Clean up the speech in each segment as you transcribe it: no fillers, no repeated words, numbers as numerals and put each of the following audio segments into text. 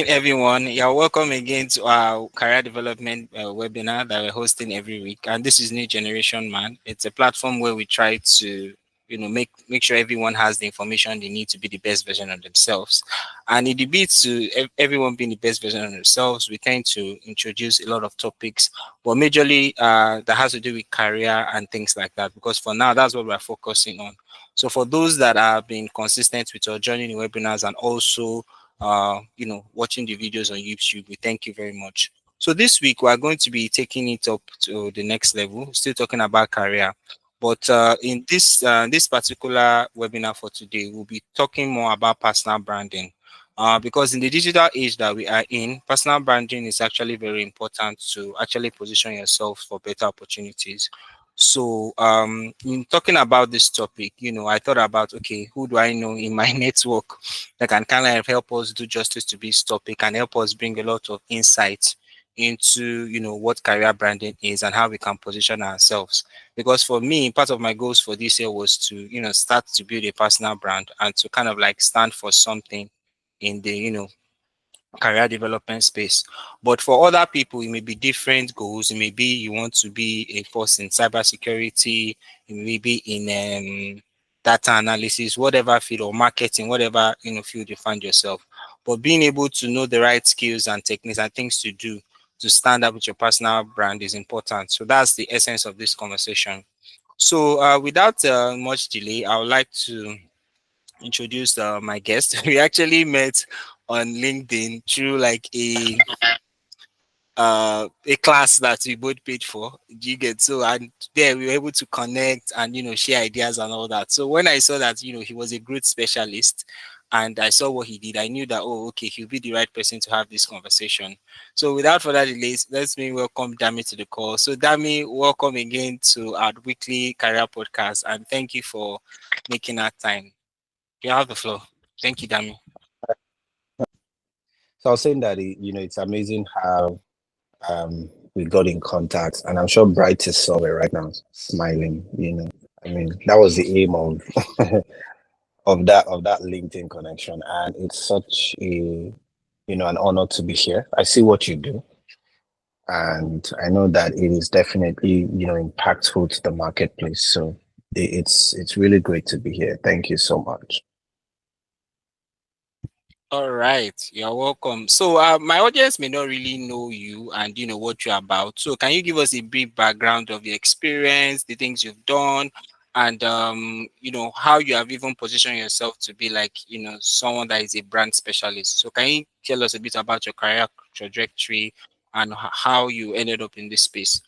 Everyone. You're welcome again to our career development webinar that we're hosting every week. And this is New Generation Man. It's a platform where we try to, make sure everyone has the information they need to be the best version of themselves. And in the bid to everyone being the best version of themselves, we tend to introduce a lot of topics, but majorly that has to do with career and things like that. Because for now, that's what we're focusing on. So for those that have been consistent with our joining the webinars and also watching the videos on YouTube. We thank you very much. So this week we are going to be taking it up to the next level, still talking about career. But in this particular webinar for today, we'll be talking more about personal branding. Because in the digital age that we are in, personal branding is actually very important to actually position yourself for better opportunities. So, in talking about this topic, I thought about, okay, who do I know in my network that can kind of help us do justice to this topic and help us bring a lot of insight into, what career branding is and how we can position ourselves. Because for me, part of my goals for this year was to, start to build a personal brand and to kind of like stand for something in the, career development space. But for other people, it may be different goals. It may be you want to be a force in cybersecurity, it may be in data analysis, whatever field, or marketing, whatever field you find yourself. But being able to know the right skills and techniques and things to do to stand up with your personal brand is important. So that's the essence of this conversation. So without much delay, I would like to introduce my guest. We actually met on LinkedIn through like a class that we both paid for. Do you get? So and there we were able to connect and share ideas and all that. So when I saw that he was a growth specialist and I saw what he did, I knew that, oh, okay, he'll be the right person to have this conversation. So without further delays, let's me welcome Dami to the call. So Dami, welcome again to our weekly career podcast and thank you for making that time. You have the floor. Thank you, Dami. So I was saying that it's amazing how we got in contact, and I'm sure Bright is somewhere right now, smiling. I mean, that was the aim of of that LinkedIn connection, and it's such a an honor to be here. I see what you do, and I know that it is definitely impactful to the marketplace. So it's really great to be here. Thank you so much. All right, you're welcome. So, my audience may not really know you and what you're about. So, can you give us a brief background of your experience, the things you've done, and how you have even positioned yourself to be like someone that is a brand specialist? So, can you tell us a bit about your career trajectory and how you ended up in this space?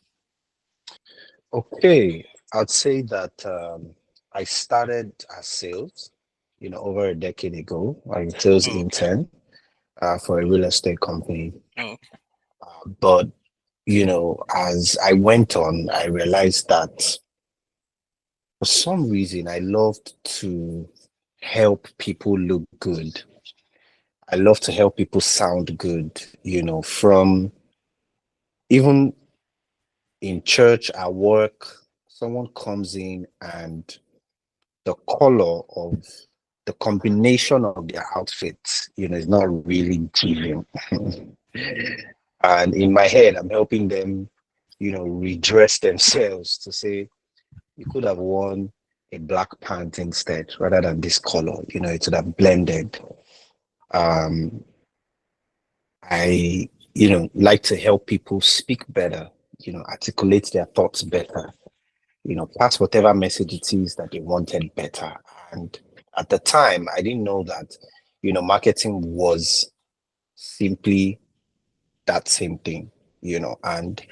Okay, I'd say that I started as sales, over a decade ago. I was a sales Oh, okay. intern for a real estate company. Oh, But, as I went on, I realized that for some reason I loved to help people look good. I love to help people sound good, from even in church, at work, someone comes in and the color of the combination of their outfits, is not really giving. And in my head, I'm helping them, redress themselves to say, you could have worn a black pant instead rather than this color, it would have blended. Um, I, like to help people speak better, articulate their thoughts better, pass whatever message it is that they wanted better. And at the time, I didn't know that, marketing was simply that same thing, and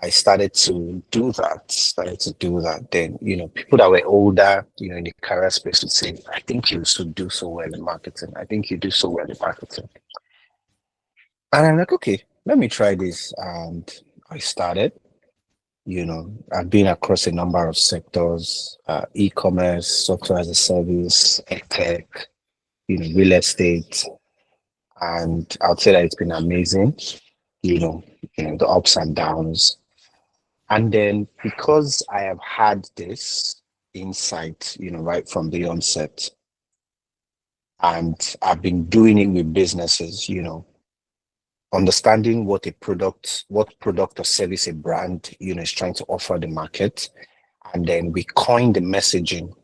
I started to do that. Then, people that were older, in the career space would say, I think you should do so well in marketing. I think you do so well in marketing. And I'm like, okay, let me try this. And I started. I've been across a number of sectors, e-commerce, software as a service, tech, real estate, and I would say that it's been amazing. The ups and downs, and then because I have had this insight, right from the onset, And I've been doing it with businesses, understanding what product or service a brand, is trying to offer the market. And then we coin the messaging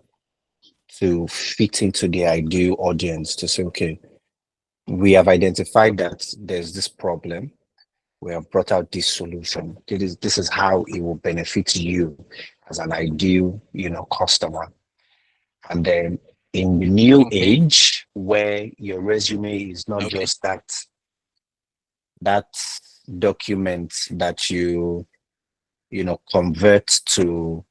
to fit into the ideal audience to say, okay, we have identified that there's this problem. We have brought out this solution. This is how it will benefit you as an ideal, customer. And then in the new Okay. age where your resume is not Okay. just that document that convert to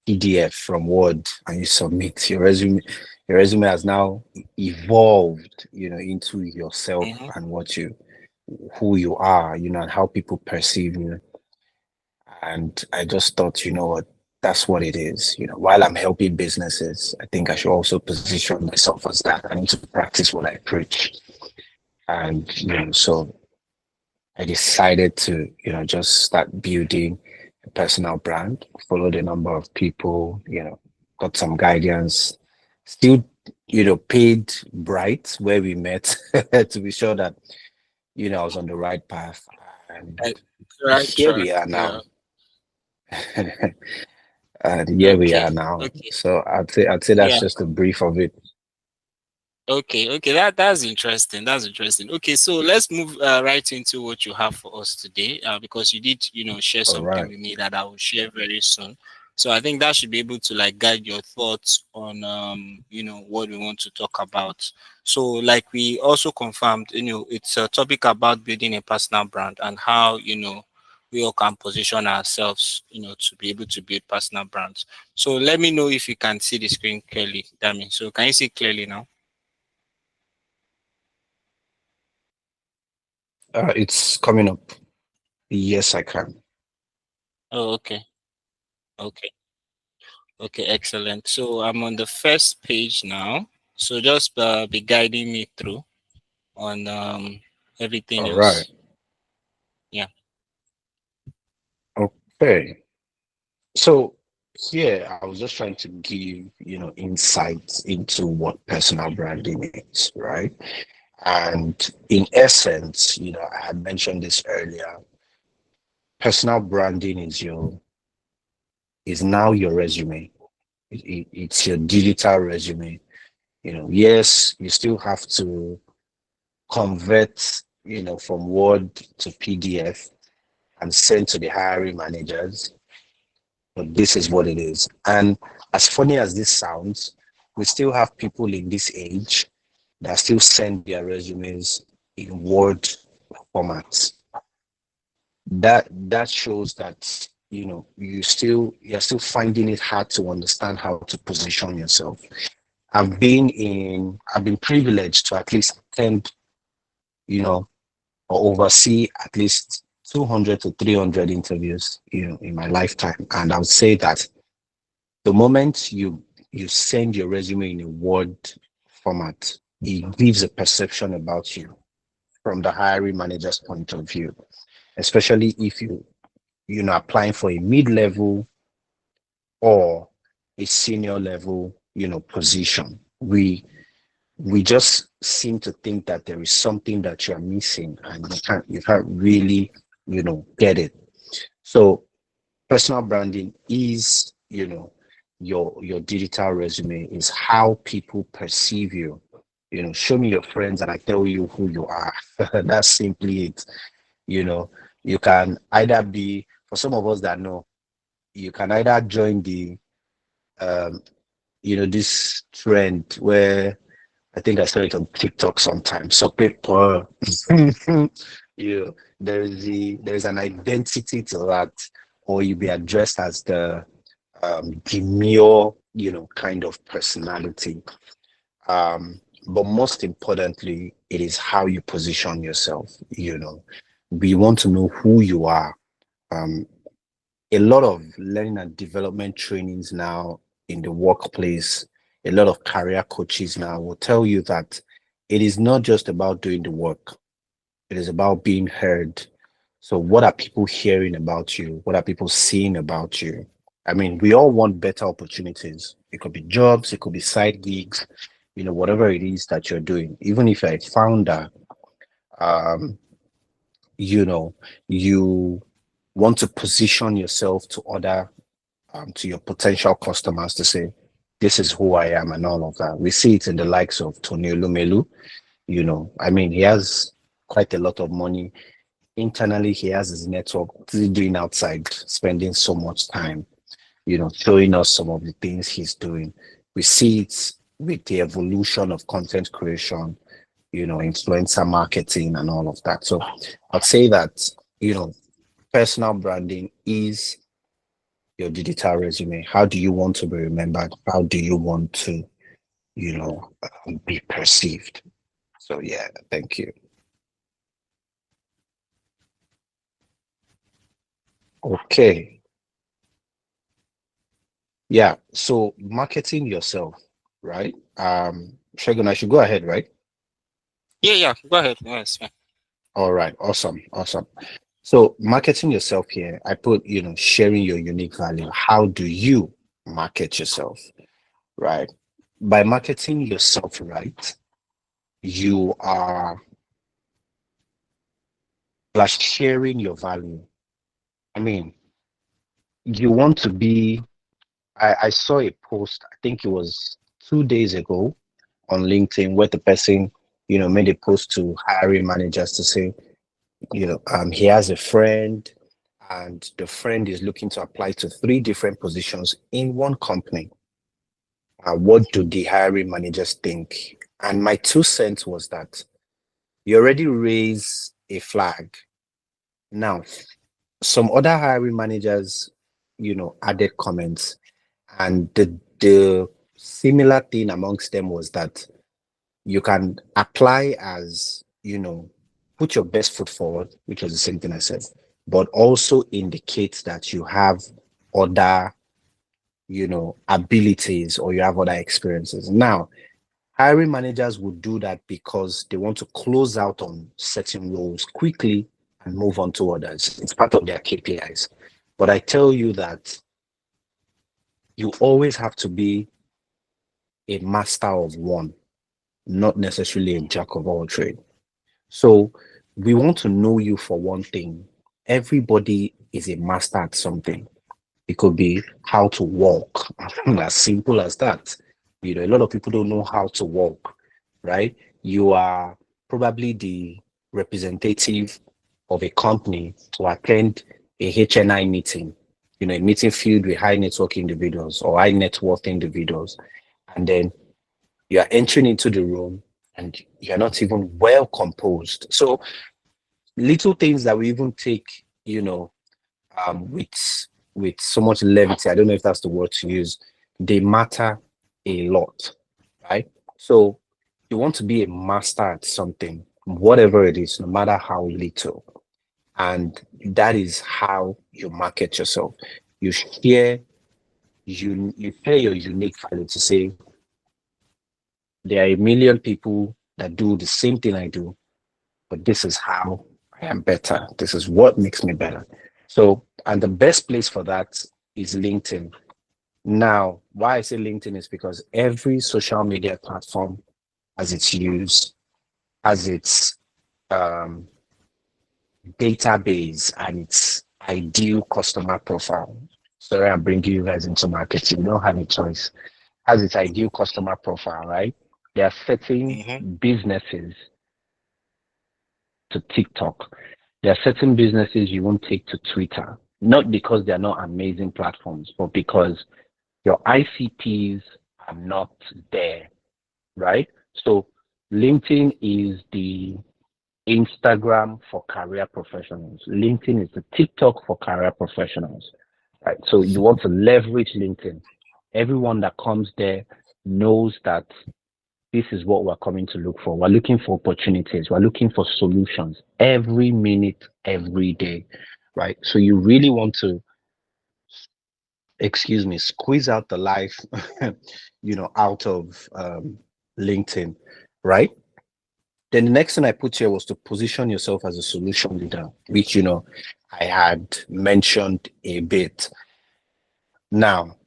PDF from Word and you submit your resume has now evolved, into yourself Mm-hmm. and who you are, and how people perceive you. And I just thought, what, that's what it is. While I'm helping businesses, I think I should also position myself as that. I need to practice what I preach. And, so I decided to, just start building a personal brand, followed a number of people, got some guidance, still, paid bright where we met to be sure that, I was on the right path. And Right, right here track. we are Yeah. now. And here we Okay. are now. Okay. So I'd say that's Yeah. just a brief of it. Okay, okay, that's interesting. That's interesting. Okay, so let's move right into what you have for us today, because you did, share All something right. with me that I will share very soon. So I think that should be able to like guide your thoughts on, what we want to talk about. So, like we also confirmed, it's a topic about building a personal brand and how, we all can position ourselves, to be able to build personal brands. So let me know if you can see the screen clearly, Dami. So can you see clearly now? It's coming up. Yes, I can. Oh, okay. Okay. Okay, excellent. So I'm on the first page now. So just be guiding me through on everything All right. else. Yeah. Okay. So here I was just trying to give, insights into what personal branding is, right? And in essence, I had mentioned this earlier. Personal branding is now your resume. It's your digital resume. Yes, you still have to convert, from Word to PDF and send to the hiring managers. But this is what it is. And as funny as this sounds, we still have people in this age that still send their resumes in Word formats. That shows that you're still finding it hard to understand how to position yourself. I've been privileged to at least attend, you know, or oversee at least 200 to 300 interviews, in my lifetime. And I would say that the moment you send your resume in a Word format, it gives a perception about you from the hiring manager's point of view, especially if applying for a mid-level or a senior level, position. We just seem to think that there is something that you're missing and you can't really, get it. So personal branding is, your digital resume is how people perceive you. Show me your friends and I tell you who you are. That's simply it. You know, you can either be, for some of us that know, you can either join the um, this trend where I think I saw it on TikTok sometimes. So people, there's an identity to that, or you be addressed as the demure, kind of personality. But most importantly, it is how you position yourself. We want to know who you are. Um, a lot of learning and development trainings now in the workplace, a lot of career coaches now will tell you that it is not just about doing the work, it is about being heard. So, what are people hearing about you? What are people seeing about you? I mean, we all want better opportunities. It could be jobs, it could be side gigs, whatever it is that you're doing, even if you're a founder, um, you know, you want to position yourself to to your potential customers to say, this is who I am and all of that. We see it in the likes of Tony Olumelu. I mean, he has quite a lot of money. Internally, he has his network. What is he doing outside, spending so much time, showing us some of the things he's doing. We see it with the evolution of content creation, influencer marketing and all of that. So I'd say that, personal branding is your digital resume. How do you want to be remembered? How do you want to, be perceived? So yeah, thank you. Okay. Yeah. So marketing yourself, right? Shagun, I should go ahead, right? Yeah, yeah. Go ahead. Yes. Yeah. All right. Awesome. Awesome. So marketing yourself here, I put, sharing your unique value. How do you market yourself, right? By marketing yourself, right, you are like sharing your value. I mean, you want to be, I saw a post, I think it was 2 days ago on LinkedIn where the person, made a post to hiring managers to say, he has a friend and the friend is looking to apply to three different positions in one company. What do the hiring managers think? And my 2 cents was that you already raise a flag. Now, some other hiring managers, added comments, and the similar thing amongst them was that you can apply as, put your best foot forward, which was the same thing I said, but also indicate that you have other, abilities or you have other experiences. Now, hiring managers would do that because they want to close out on certain roles quickly and move on to others. It's part of their KPIs. But I tell you that you always have to be a master of one, not necessarily a jack of all trades. So we want to know you for one thing. Everybody is a master at something. It could be how to walk, as simple as that. A lot of people don't know how to walk, right? You are probably the representative of a company to attend a HNI meeting, a meeting filled with high network individuals or high net worth individuals. And then you are entering into the room and you're not even well composed. So little things that we even take, with so much levity. I don't know if that's the word to use. They matter a lot, right? So you want to be a master at something, whatever it is, no matter how little. And that is how you market yourself. You share you share your unique value to say there are a million people that do the same thing I do, but this is how I am better. This is what makes me better. So, and the best place for that is LinkedIn. Now, why I say LinkedIn is because every social media platform has its use, has its um, database and its ideal customer profile. Sorry, I'm bringing you guys into marketing. You don't have a choice. Has its ideal customer profile, right? There are certain Mm-hmm. businesses to TikTok. There are certain businesses you won't take to Twitter, not because they're not amazing platforms, but because your ICPs are not there, right? So LinkedIn is the Instagram for career professionals. LinkedIn is the TikTok for career professionals, right? So you want to leverage LinkedIn. Everyone that comes there knows that this is what we're coming to look for. We're looking for opportunities. We're looking for solutions every minute, every day, right? So you really want to, excuse me, squeeze out the life, out of LinkedIn, right? Then the next thing I put here was to position yourself as a solution leader, which, I had mentioned a bit. Now,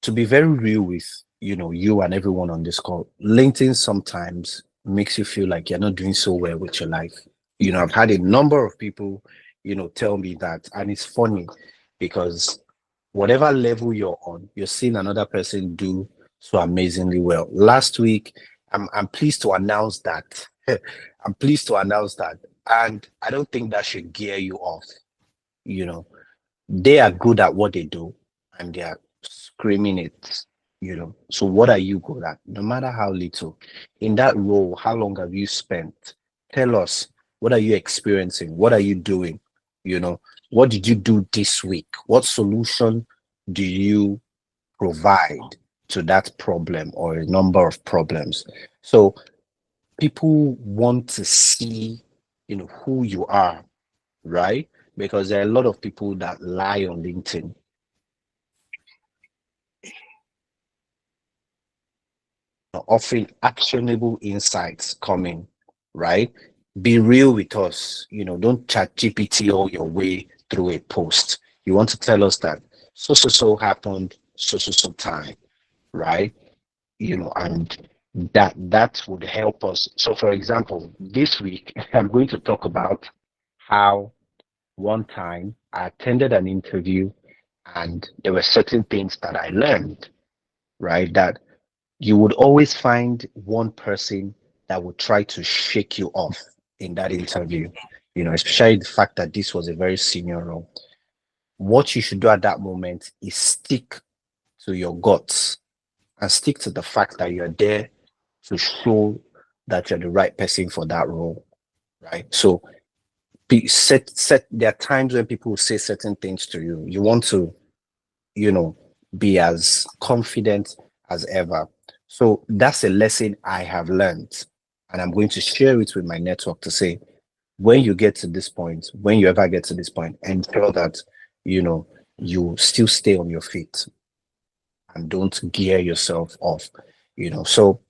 to be very real with you and everyone on this call, LinkedIn sometimes makes you feel like you're not doing so well with your life. I've had a number of people, tell me that, and it's funny because whatever level you're on, you're seeing another person do so amazingly well. Last week, I'm pleased to announce that. I'm pleased to announce that. And I don't think that should gear you off. You know, they are good at what they do and they are screaming it. So what are you good at? No matter how little. In that role, how long have you spent? Tell us, what are you experiencing? What are you doing? You know, what did you do this week? What solution do you provide to that problem or a number of problems? So people want to see, who you are, right? Because there are a lot of people that lie on LinkedIn, offering actionable insights coming, right? Be real with us. Don't chat GPT all your way through a post. You want to tell us that so happened, so time, right? And that would help us. So for example, this week I'm going to talk about how one time I attended an interview and there were certain things that I learned, right? That you would always find one person that would try to shake you off in that interview, especially the fact that this was a very senior role. What you should do at that moment is stick to your guts and stick to the fact that you're there to show that you're the right person for that role, right? So there are times when people will say certain things to you. You want to, you know, be as confident as ever. So that's a lesson I have learned. And I'm going to share it with my network to say, when you get to this point, when you ever get to this point, ensure that, you know, you still stay on your feet and don't gear yourself off, So,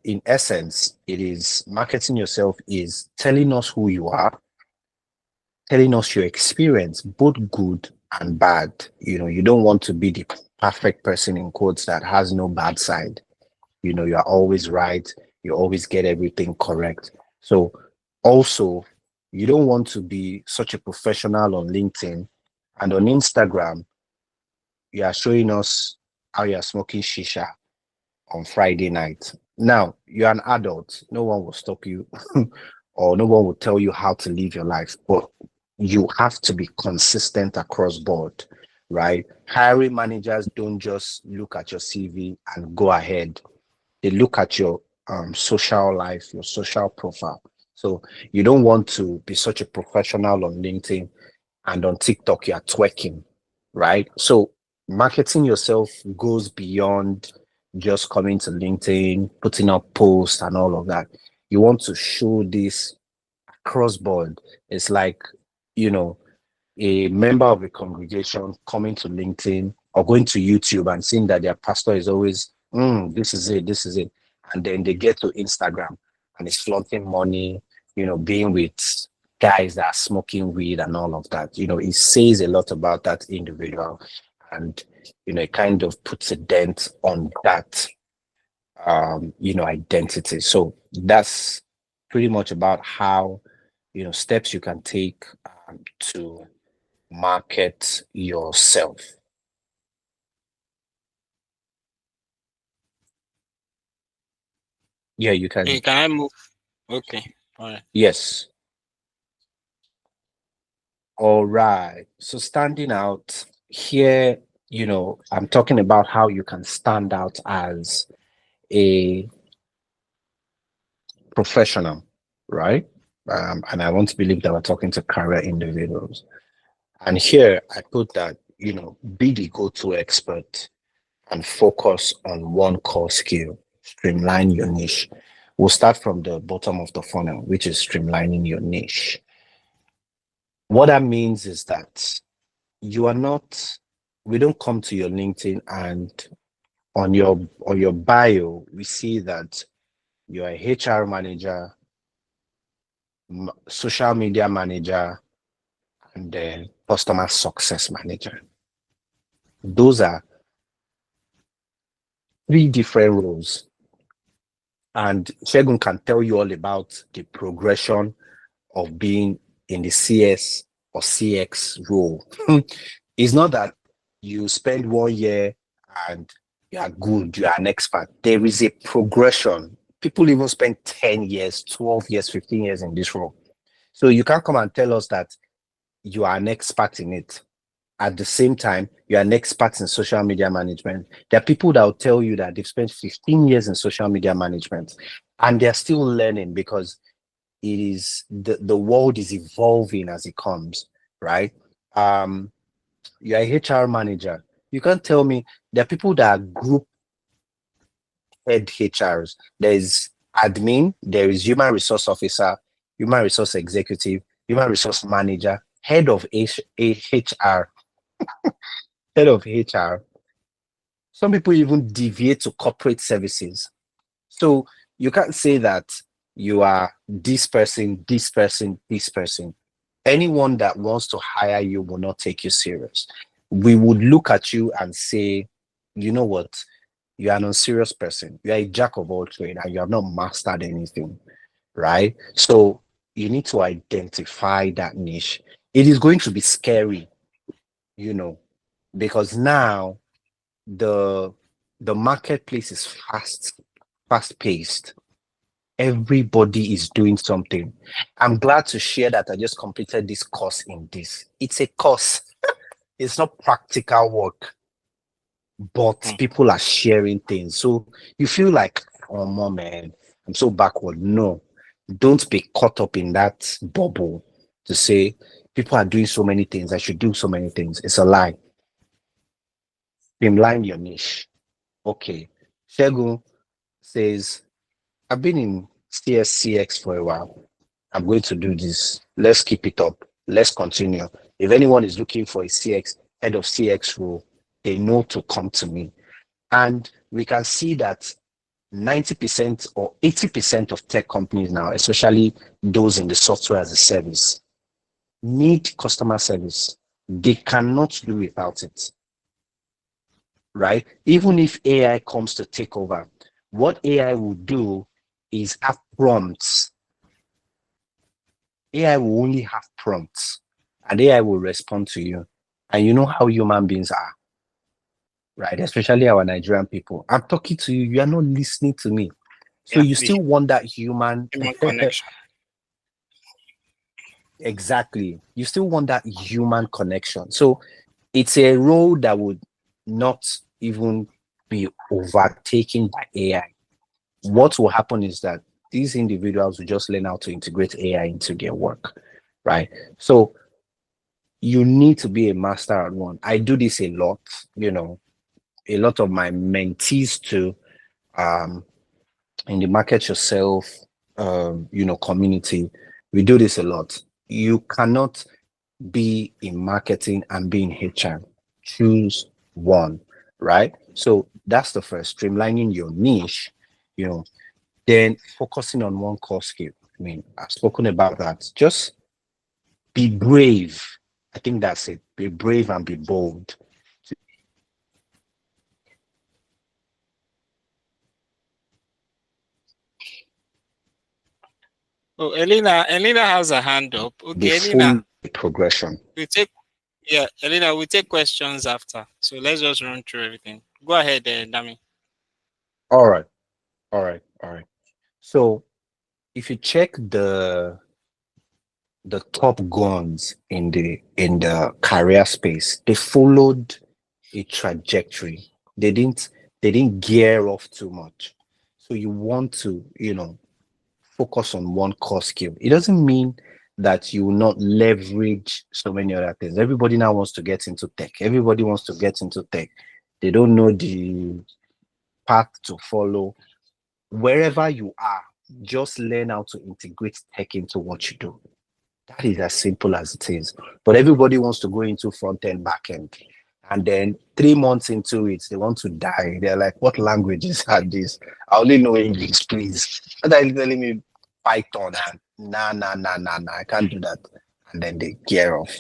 in essence, it is marketing yourself is telling us who you are, telling us your experience, both good and bad. You don't want to be the perfect person in quotes that has no bad side. You're always right. You always get everything correct. So also, you don't want to be such a professional on LinkedIn and on Instagram. You are showing us how you're smoking shisha on Friday night. Now, you're an adult. No one will stop you or no one will tell you how to live your life, but you have to be consistent across board, right? Hiring managers don't just look at your CV and go ahead. They look at your social life, your social profile. So you don't want to be such a professional on LinkedIn and on TikTok, you're twerking, right? So marketing yourself goes beyond just coming to LinkedIn, putting up posts and all of that. You want to show this cross board. It's like, you know, a member of a congregation coming to LinkedIn or going to YouTube and seeing that their pastor is always, this is it, this is it. And then they get to Instagram and it's flaunting money, being with guys that are smoking weed and all of that. It says a lot about that individual and, it kind of puts a dent on that, identity. So that's pretty much about how, steps you can take to market yourself. Yeah, you Hey, can. can I move? Okay. All right. Yes. All right. So standing out here, I'm talking about how you can stand out as a professional, right? And I want to believe that we're talking to career individuals. And here I put that, be the go-to expert and focus on one core skill, streamline your niche. We'll start from the bottom of the funnel, which is streamlining your niche. What that means is that you are not, we don't come to your LinkedIn and on your bio, we see that you're a HR manager, social media manager, and then customer success manager. Those are three different roles. And Segun can tell you all about the progression of being in the CS or CX role. It's not that you spend 1 year and you are good, you are an expert. There is a progression. People even spend 10 years, 12 years, 15 years in this role. So you can't come and tell us that you are an expert in it. At the same time, you are an expert in social media management. There are people that will tell you that they've spent 15 years in social media management and they're still learning because it is the world is evolving as it comes, right? You're a HR manager. You can't tell me there are people that are group head HRs. There's admin, there is human resource officer, human resource executive, human resource manager, head of HR, head of HR. Some people even deviate to corporate services. So you can't say that you are this person, this person, this person. Anyone that wants to hire you will not take you serious. We would look at you and say, you know what? You're an unserious person. You're a jack of all trades and you have not mastered anything, right? So you need to identify that niche. It is going to be scary, you know, because now the the marketplace is fast paced. Everybody is doing something. I'm glad to share that I just completed this course in this. It's a course. It's not practical work, but people are sharing things. So you feel like, oh my man, I'm so backward. No, don't be caught up in that bubble to say people are doing so many things. I should do so many things. It's a lie. Streamline your niche. Okay. Shegun says, I've been in CSCX for a while. I'm going to do this. Let's keep it up. Let's continue. If anyone is looking for a CX, head of CX role, they know to come to me. And we can see that 90% or 80% of tech companies now, especially those in the software as a service, need customer service. They cannot do without it, right? Even if AI comes to take over, what AI will do is have prompts. AI will only have prompts and AI will respond to you. And you know how human beings are, right? Especially our Nigerian people. I'm talking to you, you are not listening to me. So Yeah, you the still want that human, human connection. exactly. You still want that human connection. So it's a role that would not even be overtaken by AI. What will happen is that these individuals will just learn how to integrate AI into their work, right? So you need to be a master at one. I do this a lot, you know, a lot of my mentees too, in the market yourself, community. We do this a lot. You cannot be in marketing and be in HR. Choose one, right? So that's the first, streamlining your niche, you know, then focusing on one core skill. I mean, I've spoken about that. Just be brave. I think that's it. Be brave and be bold. Oh, Elena has a hand up. The Okay, Elena, full progression. we take yeah, Elena, we take questions after. So let's just run through everything. Go ahead, Dami. All right, all right. So if you check the top guns in the career space, they followed a trajectory. They didn't gear off too much. So you want to, focus on one core skill. It doesn't mean that you will not leverage so many other things. Everybody now wants to get into tech. Everybody wants to get into tech. They don't know the path to follow. Wherever you are, just learn how to integrate tech into what you do. That is as simple as it is. But everybody wants to go into front end, back end. And then 3 months into it, they want to die. They're like, what languages are these? I only know English, please. And they're telling me Python and nah, I can't do that. And then they gear off.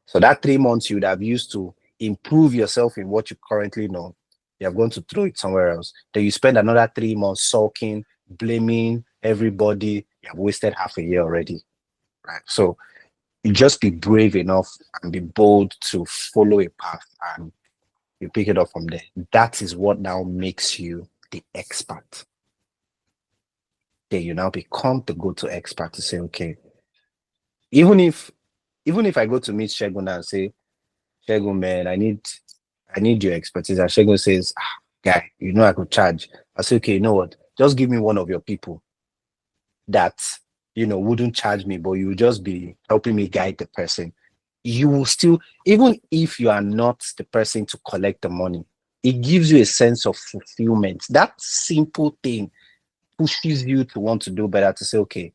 So that 3 months you would have used to improve yourself in what you currently know. You're going to throw it somewhere else. Then you spend another 3 months sulking, blaming everybody. You have wasted half a year already, right? So you just be brave enough and be bold to follow a path, and you pick it up from there. That is what now makes you the expert. Then you now become the go-to expert to say, okay, even if I go to meet Shegun and say, Shegun, man, I need your expertise. And Shegun says, guy, I could charge. I say, okay, you know what? Just give me one of your people that, wouldn't charge me, but you will just be helping me guide the person. You will still, even if you are not the person to collect the money, it gives you a sense of fulfillment. That simple thing pushes you to want to do better, to say, okay,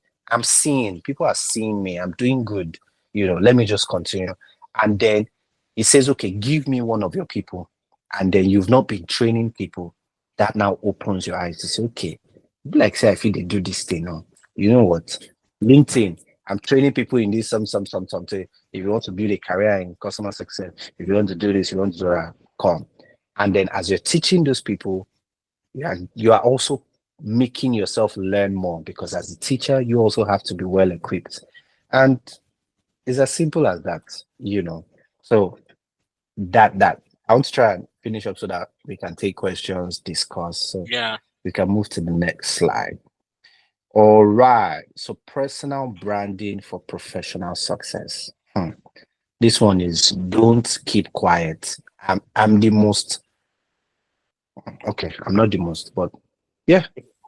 people are seeing me, I'm doing good, let me just continue. And then it says, okay, give me one of your people. And then you've not been training people. That now opens your eyes to say, okay, like say, I feel they do this thing now. You know what? LinkedIn, I'm training people in this, something. If you want to build a career in customer success, if you want to do this, you want to do that, come. And then as you're teaching those people, you are also making yourself learn more, because as a teacher, you also have to be well equipped. And it's as simple as that, So that I want to try and finish up so that we can take questions, discuss. So Yeah. we can move to the next slide. All right. So personal branding for professional success. This one is don't keep quiet. I'm the most okay, I'm not the most, but yeah,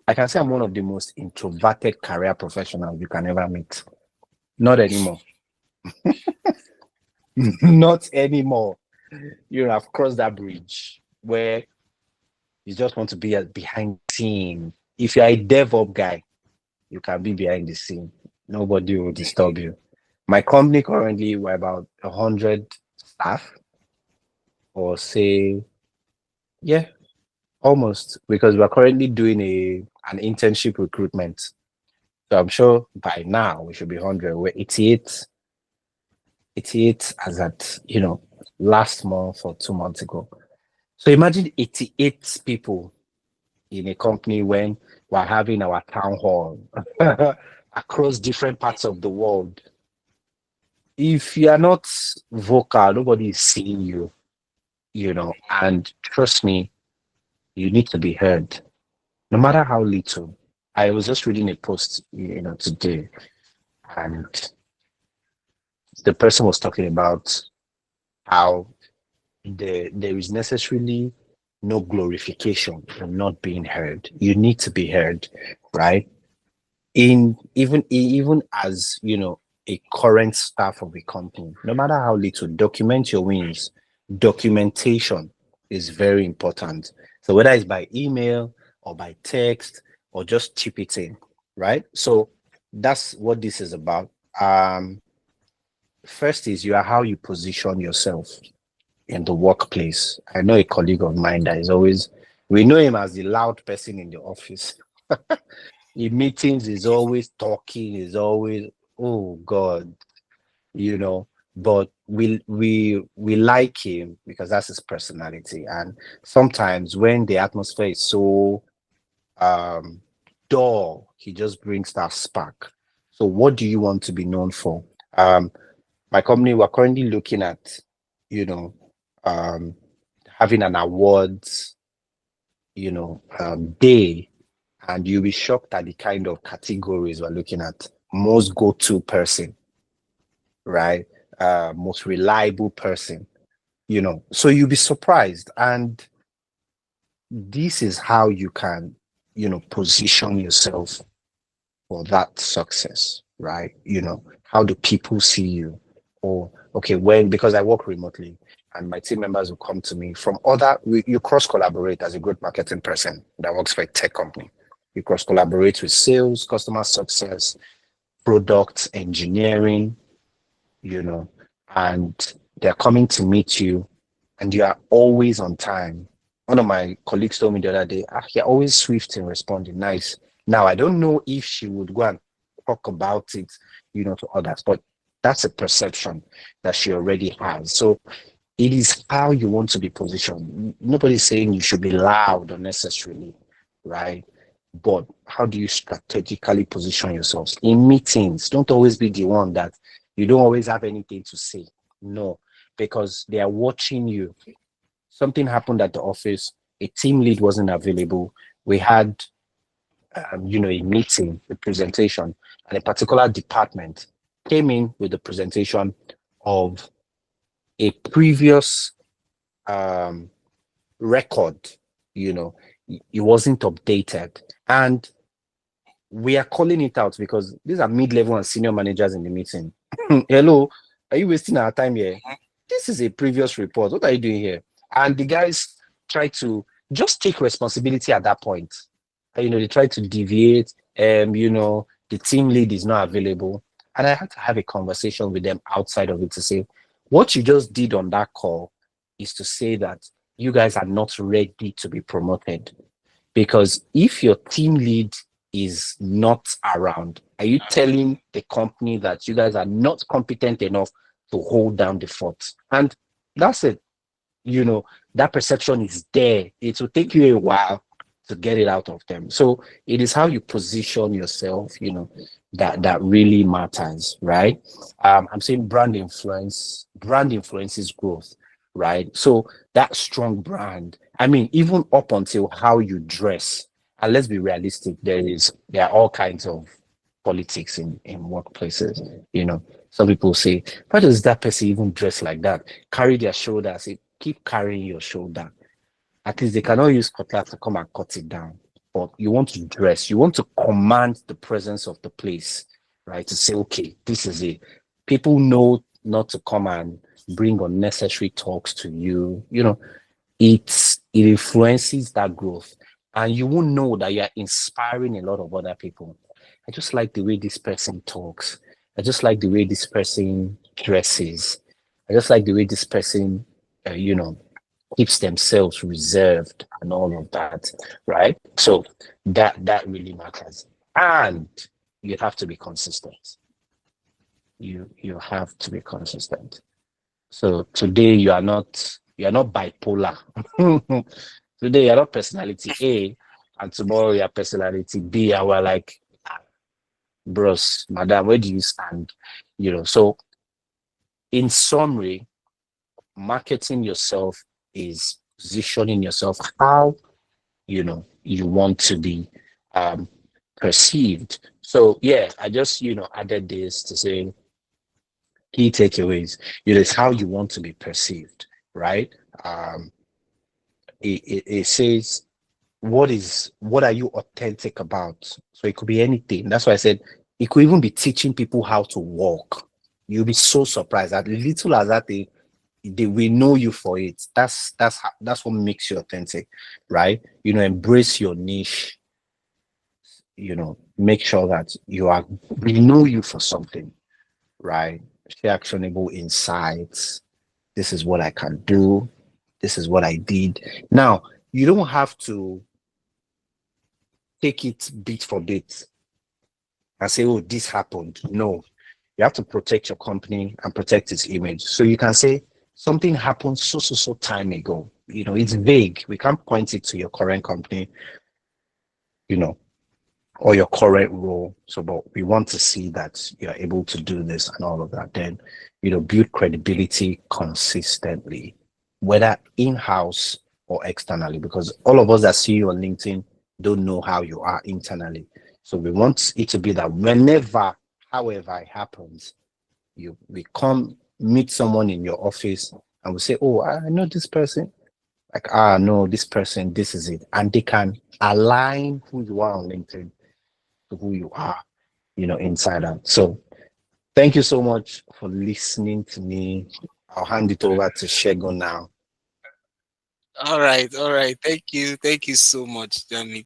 I can say I'm one of the most introverted career professionals you can ever meet. Not anymore. Not anymore. I've crossed that bridge where you just want to be behind the scene. If you're a DevOps guy, you can be behind the scene. Nobody will disturb you. My company currently, we're about 100 staff, or say, yeah, almost, because we're currently doing an internship recruitment. So I'm sure by now we should be 100. We're 88 as at, last month or 2 months ago. So imagine 88 people in a company when we're having our town hall across different parts of the world. If you are not vocal, nobody is seeing you, and trust me, you need to be heard, no matter how little. I was just reading a post, today, and the person was talking about how there is necessarily no glorification in not being heard. You need to be heard, right? Even as a current staff of a company, no matter how little, document your wins. Documentation is very important. So whether it's by email or by text or just chip it in, right? So that's what this is about. First is how you position yourself in the workplace. I know a colleague of mine that is always, we know him as the loud person in the office. In meetings, he's always talking, he's always, oh God, but we like him because that's his personality. And sometimes when the atmosphere is so dull, he just brings that spark. So what do you want to be known for? My company, we're currently looking at, you know, um, having an awards, day, and you'll be shocked at the kind of categories we're looking at. Most go-to person, right? Most reliable person, So you'll be surprised. And this is how you can, position yourself for that success, right? How do people see you? Or, okay, because I work remotely and my team members will come to me from you cross collaborate as a good marketing person that works for a tech company. You cross collaborate with sales, customer success, product engineering, and they're coming to meet you and you are always on time. One of my colleagues told me the other day, you're always swift in responding. Nice. Now, I don't know if she would go and talk about it, to others, but that's a perception that she already has. So It is how you want to be positioned. Nobody's saying you should be loud unnecessarily, right? But how do you strategically position yourselves in meetings? Don't always be the one that you don't always have anything to say. No, because they are watching you. Something happened at the office. A team lead wasn't available. We had, a meeting, a presentation, and a particular department came in with the presentation of a previous um, record. It wasn't updated, and we are calling it out because these are mid-level and senior managers in the meeting. Hello, are you wasting our time here? This is a previous report. What are you doing here? And the guys try to just take responsibility at that point. They try to deviate. The team lead is not available. And I had to have a conversation with them outside of it to say, what you just did on that call is to say that you guys are not ready to be promoted. Because if your team lead is not around, are you telling the company that you guys are not competent enough to hold down the fort? And that's it. That perception is there. It will take you a while to get it out of them. So it is how you position yourself, that really matters, right? I'm saying brand influences growth, right? So that strong brand, I mean, even up until how you dress, and let's be realistic, there are all kinds of politics in workplaces. Some people say, why does that person even dress like that? Carry their shoulder. Say, keep carrying your shoulder. At least they cannot use cutlass to come and cut it down. But you want to dress, you want to command the presence of the place, right? To say, okay, this is it. People know not to come and bring unnecessary talks to you. It influences that growth. And you won't know that you're inspiring a lot of other people. I just like the way this person talks. I just like the way this person dresses. I just like the way this person, keeps themselves reserved and all of that, right? So that really matters. And you have to be consistent. You have to be consistent. So today you are not bipolar. Today you're not personality A, and tomorrow you're personality B. And we're like, bros, madam, where do you stand? So in summary, marketing yourself is positioning yourself how you want to be um perceived. So yeah, I just added this to say key takeaways. It's how you want to be perceived, right? um it says what are you authentic about. So it could be anything. That's why I said it could even be teaching people how to walk. You'll be so surprised at little as that they will know you for it. That's what makes you authentic, right? Embrace your niche. Make sure that we know you for something, right? Share actionable insights. This is what I can do. This is what I did. Now, you don't have to take it bit for bit and say, oh, this happened. No, you have to protect your company and protect its image. So you can say something happened so time ago. It's vague. We can't point it to your current company, you know, or your current role. So, but we want to see that you're able to do this and all of that. Then, build credibility consistently, whether in-house or externally, because all of us that see you on LinkedIn don't know how you are internally. So we want it to be that whenever, however it happens, we come meet someone in your office and we say, oh, I know this person. Like, no, this person, this is it. And they can align who you are on LinkedIn to who you are, inside out. So thank you so much for listening to me. I'll hand it over to Shegun now. All right, all right. Thank you so much, Dami.